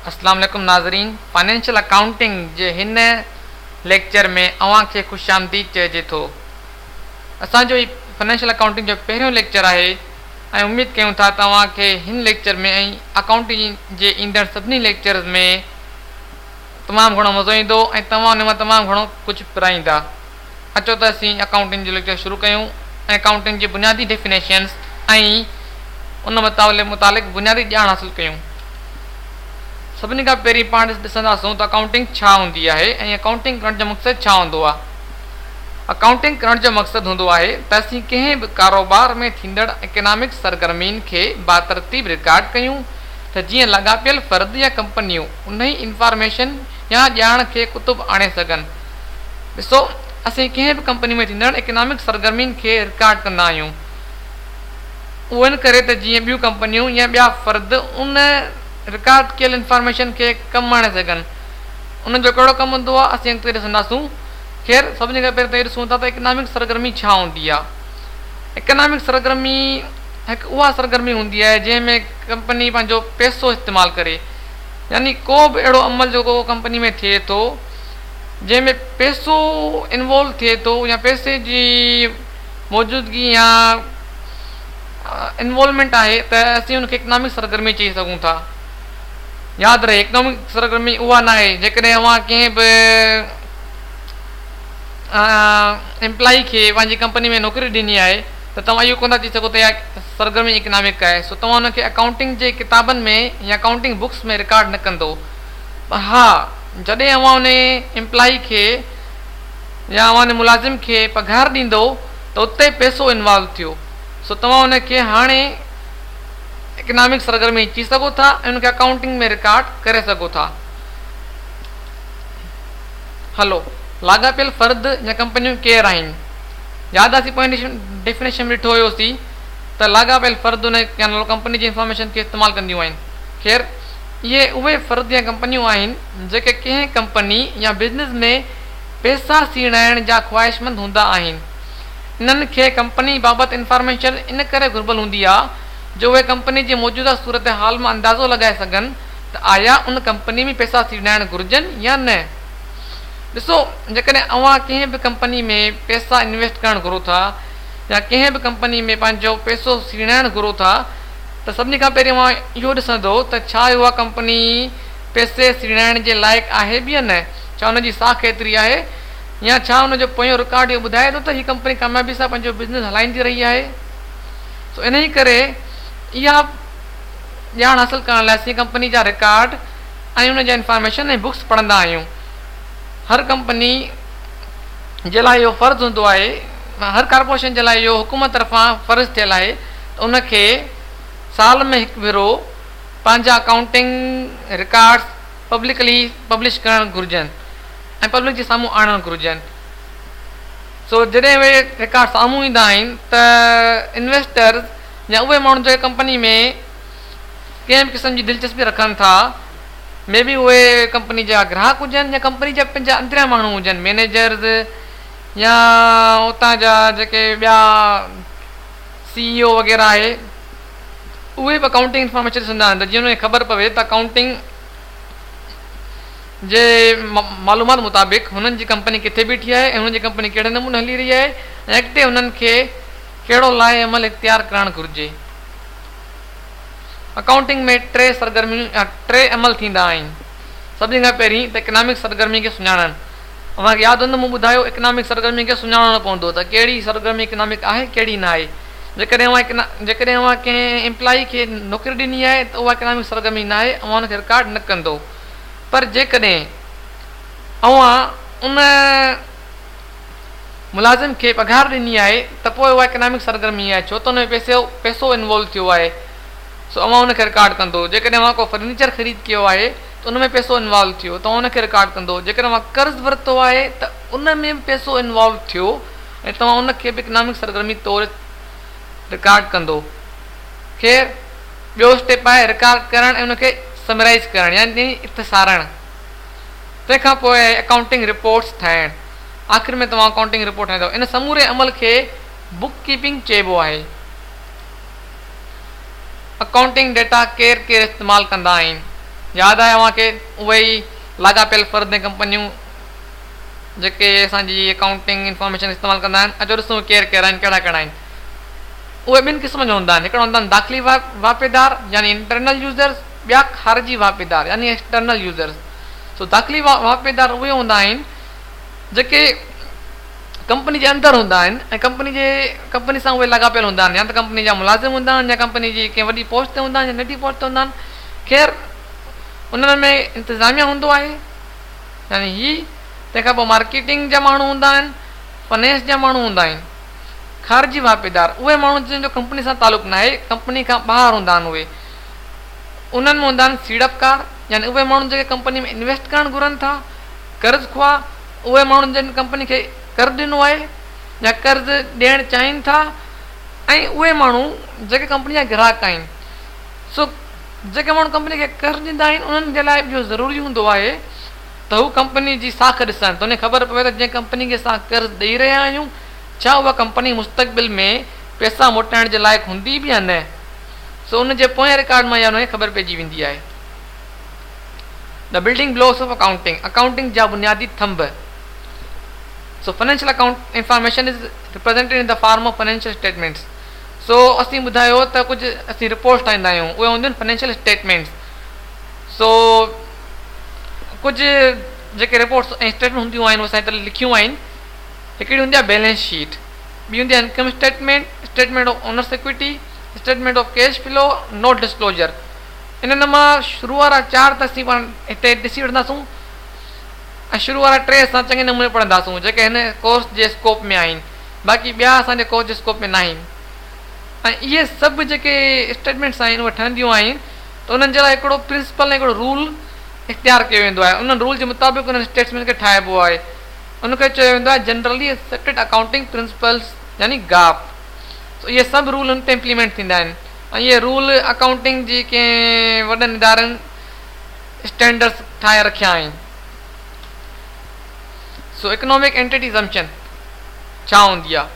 अस्सलाम वालेकुम नाज़रीन, फाइनेंशियल अकाउंटिंग जे हिन लेक्चर में अव्हांखे ख़ुशि आमदीद चइजे थो। असांजो ही फाइनेंशियल अकाउंटिंग जो पहिरियों लेक्चर आहे ऐं उमेद कयूं था तव्हांखे हिन लेक्चर में ऐं अकाउंटिंग जे ईंदड़ सभिनी लेक्चर्स में तमामु घणो मज़ो ईंदो ऐं तव्हां उन मां तमामु घणो कुझु पिराईंदा। अचो त असीं अकाउंटिंग जो लेक्चर शुरू कयूं ऐं अकाउंटिंग जी बुनियादी डेफिनेशन्स ऐं उन मुतालिक़ बुनियादी ॼाण हासिलु कयूं। सभिनी खां पहिरीं पाण ॾिसंदासूं त अकाउंटिंग छा हूंदी आहे ऐं अकाउंटिंग करण जो मक़सदु छा हूंदो आहे। अकाउंटिंग करण जो मक़सदु हूंदो आहे त असीं कंहिं बि कारोबार में थींदड़ इकनॉमिक सरगर्मियुनि खे बातरतीब रिकॉर्ड कयूं त जीअं लॻापियल फ़र्द या कंपनियूं उन ई इंफॉर्मेशन या ॼाण खे कुतुब आणे सघनि। ॾिसो, असीं कंहिं बि कंपनी में थींदड़ इकनॉमिक सरगर्मियुनि खे रिकॉर्ड कंदा आहियूं, उहो इन करे त जीअं ॿियूं कंपनियूं या ॿिया फ़र्द उन रिकॉर्ड कयल इंफॉर्मेशन खे कमु आणे सघनि। उनजो कहिड़ो कमु हूंदो आहे असीं अॻिते ॾिसंदासूं। ख़ैरु सभिनी खां पहिरियों त ॾिसूं था त इकनॉमिक सरगर्मी छा हूंदी आहे। इकनॉमिक सरगर्मी हिकु उहा सरगर्मी हूंदी आहे जंहिंमें कंपनी पंहिंजो पैसो इस्तेमालु करे, यानी को बि अहिड़ो अमल जेको कंपनी में थिए थो जंहिंमें पैसो इन्वॉल्व थिए थो या पैसे जी मौजूदगी या इन्वॉल्वमेंट आहे त असीं उनखे इकनॉमिक सरगर्मी चई सघूं था। यादि रहे, इकनॉमिक सरगर्मी उहा न आहे जेकॾहिं अव्हां कंहिं बि एम्प्लॉई खे पंहिंजी कंपनी में नौकरी ॾिनी आहे त तव्हां इहो कोन था चई सघो त इहा सरगर्मी इकनॉमिक आहे। सो तव्हां हुनखे अकाउंटिंग जे किताबनि में या अकाउंटिंग बुक्स में रिकॉर्ड न कंदो। हा, जॾहिं अव्हां उन एम्प्लॉई खे या उन मुलाज़िम खे पघार ॾींदो त उते पैसो इन्वॉल्व थियो। सो तव्हां उनखे हाणे इकनॉमिक सरगर्मी चई सघो था ऐं उनखे अकाउंटिंग में रिकॉर्ड करे सघो था। हलो, लाॻापियल फ़र्द या कंपनियूं केरु आहिनि? यादि आहे पोइ डेफिनेशन में ॾिठो हुयोसीं त लाॻापियल फ़र्द उन कंपनी जी इंफॉर्मेशन खे इस्तेमालु कंदियूं आहिनि। ख़ैरु इहे उहे फ़र्द या कंपनियूं आहिनि जेके कंहिं कंपनी या बिज़नेस में पैसा सीड़ाइण जा ख़्वाहिशमंद हूंदा आहिनि। इन्हनि खे कंपनी बाबति इंफॉर्मेशन इन करे घुर्बल हूंदी आहे जो उहे कंपनी जी मौजूदा सूरत हाल मां अंदाज़ो लॻाए सघनि त आया उन कंपनी में पैसा सीड़ाइण घुरिजनि या न। ॾिसो, जेकॾहिं अव्हां कंहिं बि कंपनी में पैसा इन्वेस्ट करणु घुरो था या कंहिं बि कंपनी में पंहिंजो पैसो सीड़ाइणु घुरो था त सभिनी खां पहिरीं अव्हां इहो ॾिसंदो त छा उहा कंपनी पैसे सीड़ाइण जे लाइक़ु आहे बि या न, छा हुनजी साख एतिरी आहे या छा हुनजो पोयों रिकॉर्ड इहो ॿुधाए थो त हीअ कंपनी कामयाबी सां पंहिंजो बिज़नेस हलाईंदी रही आहे। सो इन ई करे इहा ॼाण हासिलु करण लाइ असीं कंपनी जा रिकॉर्ड ऐं उन जा इंफॉर्मेशन ऐं बुक्स पढ़ंदा आहियूं। हर कंपनी जे लाइ इहो फ़र्ज़ु हूंदो आहे, हर कॉर्पोरेशन जे लाइ इहो हुकूमत तरफ़ां फ़र्ज़ु थियल आहे त उनखे साल में हिकु भेरो पंहिंजा अकाउंटिंग रिकॉर्ड्स पब्लिकली पब्लिश करणु घुरिजनि ऐं पब्लिक जे साम्हूं आणणु घुरिजनि। सो जॾहिं उहे रिकॉर्ड साम्हूं ईंदा आहिनि त इन्वेस्टर्स या उहे माण्हू जेके कंपनी में कंहिं बि क़िस्म जी दिलचस्पी रखनि था, मे बी उहे कंपनी जा ग्राहक हुजनि या कंपनी जा पंहिंजा अंदरिया माण्हू हुजनि, मैनेजर्स या उतां जा जेके ॿिया CEO वग़ैरह आहे, उहे बि अकाउंटिंग इंफॉर्मेशन ॾिसंदा आहिनि त जीअं उनखे ख़बर पवे त अकाउंटिंग जे मालूमात मुताबिक़ हुननि जी कंपनी किथे बीठी आहे ऐं हुनजी कंपनी कहिड़े नमूने हली रही आहे ऐं अॻिते हुननि खे कहिड़ो लाइ अमल इख़्तियार करणु घुरिजे। अकाउंटिंग में टे अमल थींदा आहिनि। सभिनी खां पहिरीं त इकनॉमिक सरगर्मी खे सुञाणनि। अव्हांखे यादि हूंदो मूं ॿुधायो इकनॉमिक सरगर्मी खे सुञाणणो पवंदो त कहिड़ी सरगर्मी इकनॉमिक आहे कहिड़ी न आहे। जेकॾहिं अव्हां कंहिं एम्प्लॉई खे नौकरी ॾिनी आहे त उहा इकनॉमिक सरगर्मी न आहे, अव्हां हुनखे रिकॉर्ड न कंदो। पर जेकॾहिं अव्हां उन मुलाज़िम खे पघार ॾिनी आहे त पोइ उहा इकनॉमिक सरगर्मी आहे, छो त हुन में पैसो इन्वॉल्व थियो आहे। सो अव्हां हुनखे रिकॉर्ड कंदो। जेकॾहिं अव्हां को फर्नीचर ख़रीद कयो आहे त उन में पैसो इन्वॉल्व थियो त हुनखे रिकॉर्ड कंदो। जेकॾहिं अव्हां कर्ज़ु वरितो आहे त उन में बि पैसो इन्वॉल्व थियो ऐं तव्हां उनखे बि इकनॉमिक सरगर्मी तौरु रिकॉर्ड कंदो। ख़ैरु ॿियो स्टेप आहे रिकॉर्ड करणु ऐं उनखे समराइज़ करणु यानी इख़्तिसारणु। तंहिंखां पोइ अकाउंटिंग रिपोर्ट्स ठाहिणु। आख़िर में तव्हां अकाउंटिंग रिपोर्ट ठाहींदव। इन समूरे अमल खे बुक कीपिंग चइबो आहे। अकाउंटिंग डेटा केरु केरु इस्तेमालु कंदा आहिनि? यादि आहे तव्हांखे उहे ई लाॻापियल फ़र्द ऐं कंपनियूं जेके असांजी अकाउंटिंग इंफॉर्मेशन इस्तेमालु कंदा आहिनि। अचो ॾिसूं केरु केरु आहिनि, कहिड़ा कहिड़ा आहिनि। उहे ॿिनि क़िस्म जा हूंदा आहिनि। हिकिड़ा हूंदा आहिनि दाख़िली वापेदार यानी इंटरनल यूज़र्स, ॿिया ख़ारिजी वापेदार यानी एक्सटर्नल यूज़र्स। सो दाख़िली वापेदार उहे हूंदा आहिनि जेके कंपनी जे अंदरि हूंदा आहिनि ऐं कंपनी सां उहे लॻापियल हूंदा आहिनि, या त कंपनी जा मुलाज़िम हूंदा आहिनि या कंपनी जी कंहिं वॾी पोस्ट ते हूंदा आहिनि या नंढी पोस्ट ते हूंदा आहिनि। ख़ैरु उन्हनि में इंतिज़ामिया हूंदो आहे, यानी ही। तंहिंखां पोइ मार्केटिंग जा माण्हू हूंदा आहिनि, फाइनेंस जा माण्हू हूंदा आहिनि। ख़ारिजी वापेदार उहे माण्हू जंहिंजो कंपनी सां तालुक़ु न आहे, कंपनी खां ॿाहिरि हूंदा आहिनि। उहे उन्हनि में हूंदा आहिनि सीड़पकार, यानी उहे माण्हू जेके कंपनी में इन्वेस्ट करणु घुरनि था, कर्ज़ ख़्वा उहे माण्हू जिन कंपनी खे कर्ज़ु ॾिनो आहे या कर्ज़ु ॾियणु चाहिनि था, ऐं उहे माण्हू जेके कंपनी जा ग्राहक आहिनि। सो जेके माण्हू कंपनी खे कर्ज़ु ॾींदा आहिनि उन्हनि जे लाइ इहो ज़रूरी हूंदो आहे त हू कंपनी जी साख ॾिसनि, त उन ख़बर पवे त जंहिं कंपनी खे असां कर्ज़ु ॾेई रहिया आहियूं छा उहा कंपनी मुस्तक़बिल में पैसा मोटाइण जे लाइक़ु हूंदी बि या न। सो उनजे पोएं रिकॉर्ड मां इहा उनखे ख़बर पइजी वेंदी आहे। The building blocks of accounting, accounting जा बुनियादी थंभ। So financial account information is represented in the form of financial statements. So असीं ॿुधायो त कुझु असीं रिपोर्ट्स ठाहींदा आहियूं, उहे हूंदियूं आहिनि फाइनेंशियल स्टेटमेंट्स। सो कुझु जेके रिपोर्ट्स ऐं स्टेटमेंट हूंदियूं आहिनि उहे असां हिते लिखियूं आहिनि। हिकिड़ी हूंदी आहे बैलेंस शीट, ॿी हूंदी आहे income statement, statement of owners equity, statement of cash flow, note disclosure. इन्हनि मां शुरू वारा 4 त असीं पाण हिते ॾिसी वठंदासूं ऐं शुरू वारा 3 असां चङे नमूने पढ़ंदासूं जेके हिन कोर्स जे स्कोप में आहिनि, बाक़ी ॿिया असांजे कोर्स जे स्कोप में न आहिनि। ऐं इहे सभु जेके स्टेटमेंट्स आहिनि उहे ठहंदियूं आहिनि त उन्हनि जे लाइ हिकिड़ो प्रिंसिपल ऐं हिकिड़ो रूल इख़्तियार कयो वेंदो आहे। उन रूल जे मुताबिक़ उन्हनि स्टेटमेंट खे ठाहिबो आहे। उनखे चयो वेंदो आहे जनरली एक्सेप्टेड अकाउंटिंग प्रिंसिपल्स यानी गाप। सो इहे सभु रूल उन ते इम्प्लीमेंट थींदा आहिनि ऐं इहे रूल अकाउंटिंग जी कंहिं वॾनि इदारनि स्टैंडर्ड्स ठाहे रखिया आहिनि। सो इकोनॉमिक एंटिटी ज़म्पशन छा हूंदी आहे?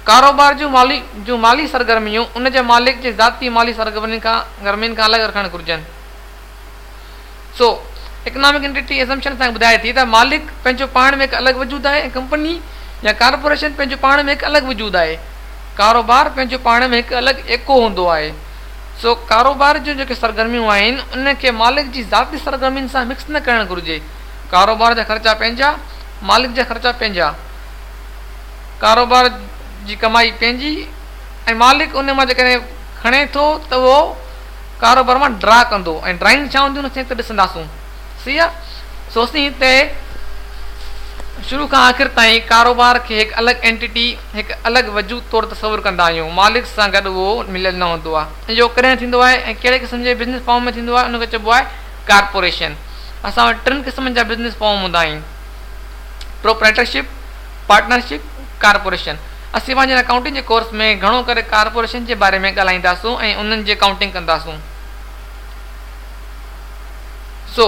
कारोबार जूं माली सरगर्मियूं उन जे मालिक जे ज़ाती माली सरगर्मियुनि खां अलॻि रखणु घुरिजनि। सो इकोनॉमिक एंटिटी एज़म्पशन असांखे ॿुधाए थी त मालिक पंहिंजो पाण में हिकु अलॻि वजूद आहे ऐं कंपनी या कारपोरेशन पंहिंजो पाण में हिकु अलॻि वजूद आहे। कारोबार पंहिंजो पाण में हिकु अलॻि एको हूंदो आहे। सो कारोबार जूं जेके सरगर्मियूं आहिनि उनखे मालिक जी ज़ाती सरगर्मियुनि सां मिक्स न करणु घुरिजे। कारोबार जा ख़र्चा पंहिंजा, मालिक जा ख़र्चा पंहिंजा। कारोबार जी कमाई पंहिंजी ऐं मालिक उन मां जेकॾहिं खणे थो त उहो कारोबार मां ड्रा कंदो। ऐं ड्राइंग छा हूंदियूं असीं हिते ॾिसंदासूं। सही आहे। सो असीं हिते शुरू खां आख़िर ताईं कारोबार खे हिकु अलॻि एंटिटी, हिकु अलॻि वजूद तौरु तसवुर कंदा आहियूं। मालिक सां गॾु उहो मिलियलु न हूंदो आहे। इहो कॾहिं थींदो आहे ऐं कहिड़े क़िस्म जे बिज़नेस फॉर्म में थींदो आहे उनखे चइबो आहे कारपोरेशन। असां वटि 3 क़िस्मनि जा बिज़नेस फॉर्म हूंदा आहिनि, प्रोप्राइटरशिप, पार्टनरशिप, कारपोरेशन। असीं पंहिंजे अकाउंटिंग जे कोर्स में घणो करे कारपोरेशन जे बारे में ॻाल्हाईंदासूं ऐं उन्हनि जी अकाउंटिंग कंदासूं। सो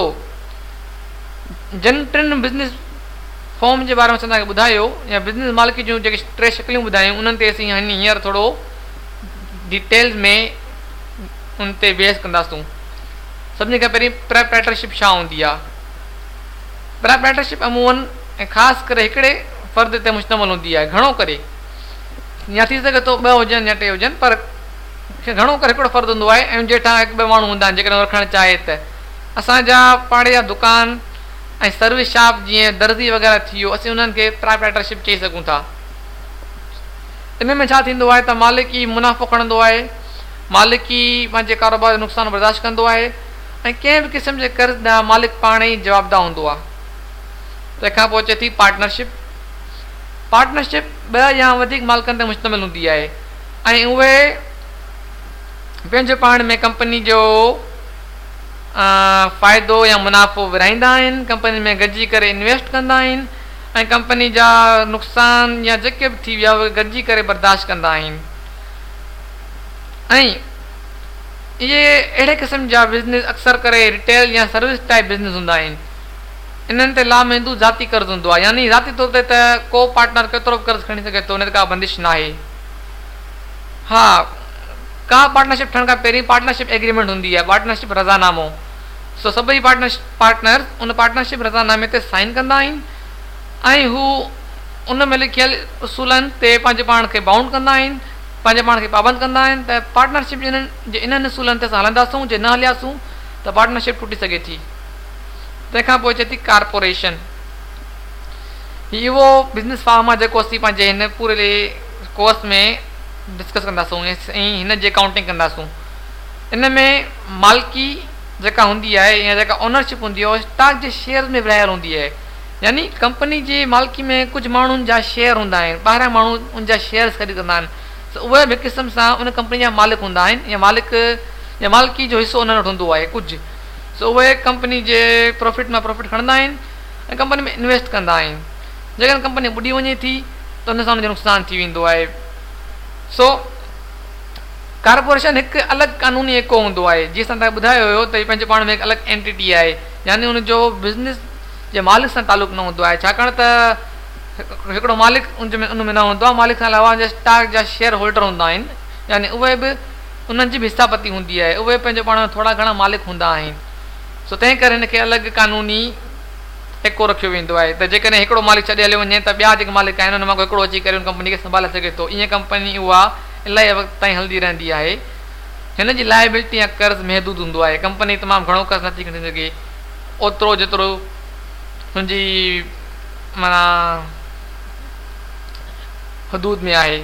जिन 3 बिज़नेस फॉर्म जे बारे में असां तव्हांखे ॿुधायो या बिज़नेस मालिक जूं जेके 3 शिकिलियूं ॿुधायूं उन्हनि ते असीं हींअर थोरो डिटेल्स में उन ते बहस कंदासूं। सभिनी खां पहिरीं प्रोप्राइटरशिप छा हूंदी आहे? प्रोप्राइटरशिप अमूमन ऐं ख़ासि करे हिकिड़े फ़र्द ते मुश्तमिल हूंदी आहे। घणो करे या थी सघे थो 2 हुजनि या 3 हुजनि, पर घणो करे हिकिड़ो फ़र्दु हूंदो आहे ऐं जेठां 1-2 माण्हू हूंदा आहिनि जेकॾहिं रखणु चाहे त। असांजा पाड़े जा दुकान ऐं सर्विस शॉप जीअं दर्ज़ी वग़ैरह थी वियो, असीं उन्हनि खे प्रोप्राइटरशिप चई सघूं था। इन में छा थींदो आहे त मालिक ई मुनाफ़ो खणंदो आहे, मालिक ई पंहिंजे कारोबार जो नुक़सानु बर्दाश्त कंदो आहे ऐं कंहिं बि क़िस्म जे कर्ज़ ॾांहुं मालिक पाण ई जवाबदार हूंदो आहे। तंहिंखां पोइ अचे थी पार्टनरशिप। पार्टनरशिप 2 या वधीक मालिकनि ते मुश्तमिल हूंदी आहे ऐं उहे पंहिंजे पाण में कंपनी जो फ़ाइदो या मुनाफ़ो विराईंदा आहिनि, कंपनी में गॾिजी करे इन्वेस्ट कंदा आहिनि ऐं कंपनी जा नुक़सान या जेके बि थी विया उहे गॾिजी करे बर्दाश्त कंदा आहिनि। ऐं इहे अहिड़े क़िस्म जा बिज़नेस अक्सर करे रिटेल या सर्विस टाइप बिज़नेस हूंदा आहिनि। इन्हनि ते लामहदूद ज़ाती कर्ज़ु हूंदो आहे, यानी ज़ाती तौर ते त को पार्टनर केतिरो बि कर्ज़ु खणी सघे थो, उन ते का बंदिश न आहे। हा, का पार्टनरशिप ठहण खां पहिरीं पार्टनरशिप एग्रीमेंट हूंदी आहे, पार्टनरशिप रज़ानामो। सो सभई पार्टनर्स उन पार्टनरशिप रज़ानामे ते साइन कंदा आहिनि ऐं हू उन में लिखियल उसूलनि ते पंहिंजे पाण खे बाउंड कंदा आहिनि, पंहिंजे पाण खे पाबंद कंदा आहिनि त पार्टनरशिप इन्हनि उसूलनि ते असां हलंदासूं, जे न हलियासूं त पार्टनरशिप टुटी सघे थी। तंहिंखां पोइ अचे थी कारपोरेशन। हीउ उहो बिज़नेस फॉर्म आहे जेको असीं पंहिंजे हिन पूरे कोर्स में डिस्कस कंदासूं ऐं हिन जी अकाउंटिंग कंदासूं। इन में मालिकी जेका हूंदी आहे या जेका ओनरशिप हूंदी आहे स्टॉक जे शेयर में विरहायल हूंदी आहे, यानी कंपनी जी मालिकी में कुझु माण्हुनि जा शेयर हूंदा आहिनि, ॿाहिरां माण्हू उन जा शेयर्स ख़रीद कंदा आहिनि, त उहे बि क़िस्म सां उन कंपनी जा मालिक हूंदा आहिनि या मालिकी जो हिसो उन्हनि वटि हूंदो आहे कुझु। सो उहे कंपनी जे प्रॉफिट मां प्रॉफिट खणंदा आहिनि ऐं कंपनी में इन्वेस्ट कंदा आहिनि। जेकॾहिं कंपनी ॿुॾी वञे थी त उन सां उनजो नुक़सानु थी वेंदो आहे। सो कारपोरेशन हिकु अलॻि कानूनी एको हूंदो आहे, जीअं असां तव्हांखे ॿुधायो हुयो त हीअ पंहिंजे पाण में हिकु अलॻि एंटिटी आहे, यानी उनजो बिज़नेस जे मालिक सां तालुक़ु न हूंदो आहे, छाकाणि त हिकिड़ो मालिक उन में न हूंदो आहे। मालिक खां अलावा जे स्टॉक जा शेयर होल्डर हूंदा आहिनि, यानी उहे बि उन्हनि जी बि हिसापती हूंदी आहे, उहे पंहिंजे पाण में थोरा घणा मालिक हूंदा आहिनि। सो तंहिं करे हिनखे अलॻि कानूनी एको रखियो वेंदो आहे त जेकॾहिं हिकिड़ो मालिक छॾे हलियो वञे त ॿिया जेके मालिक आहिनि उन मां हिकिड़ो अची करे उन कंपनी खे संभाले सघे थो। ईअं कंपनी उहा इलाही वक़्त ताईं हलंदी रहंदी आहे। हिन जी लाइबिलिटी या कर्ज़ महदूद हूंदो आहे, कंपनी तमामु घणो कर्ज़ नथी खणी सघे, ओतिरो जेतिरो हुनजी माना हदूद में आहे।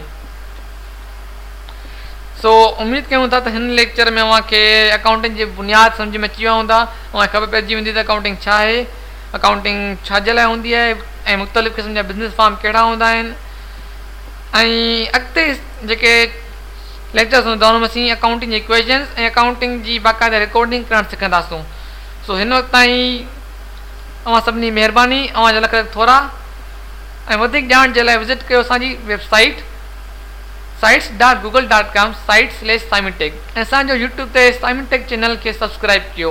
सो उमेदु कयूं था त हिन लेक्चर में अव्हांखे अकाउंटिंग जी बुनियाद सम्झ में अची विया हूंदा, अव्हांखे ख़बर पइजी वेंदी त अकाउंटिंग छा आहे, अकाउंटिंग छाजे लाइ हूंदी आहे ऐं मुख़्तलिफ़ क़िस्म जा बिज़नेस फॉर्म कहिड़ा हूंदा आहिनि। ऐं अॻिते जेके लेक्चर्स हूंदा उन में असीं अकाउंटिंग जी इक्वेशन्स ऐं अकाउंटिंग जी बाक़ाइदा रिकॉर्डिंग करणु सिखंदासूं। सो हिन वक़्त ताईं अव्हां सभिनी महिरबानी, अव्हांजा लख लख थोरा, ऐं वधीक ॼाण जे लाइ विज़िट कयो असांजी वेबसाइट sites.google.com /Simon-Tech ऐं असांजो यूट्यूब ते Simon-Tech चैनल खे सब्सक्राइब कयो।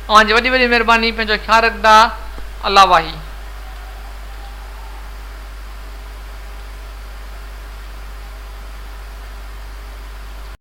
अव्हांजी वॾी वॾी महिरबानी, पंहिंजो ख़्यालु रखंदा, अल्लाह वाही।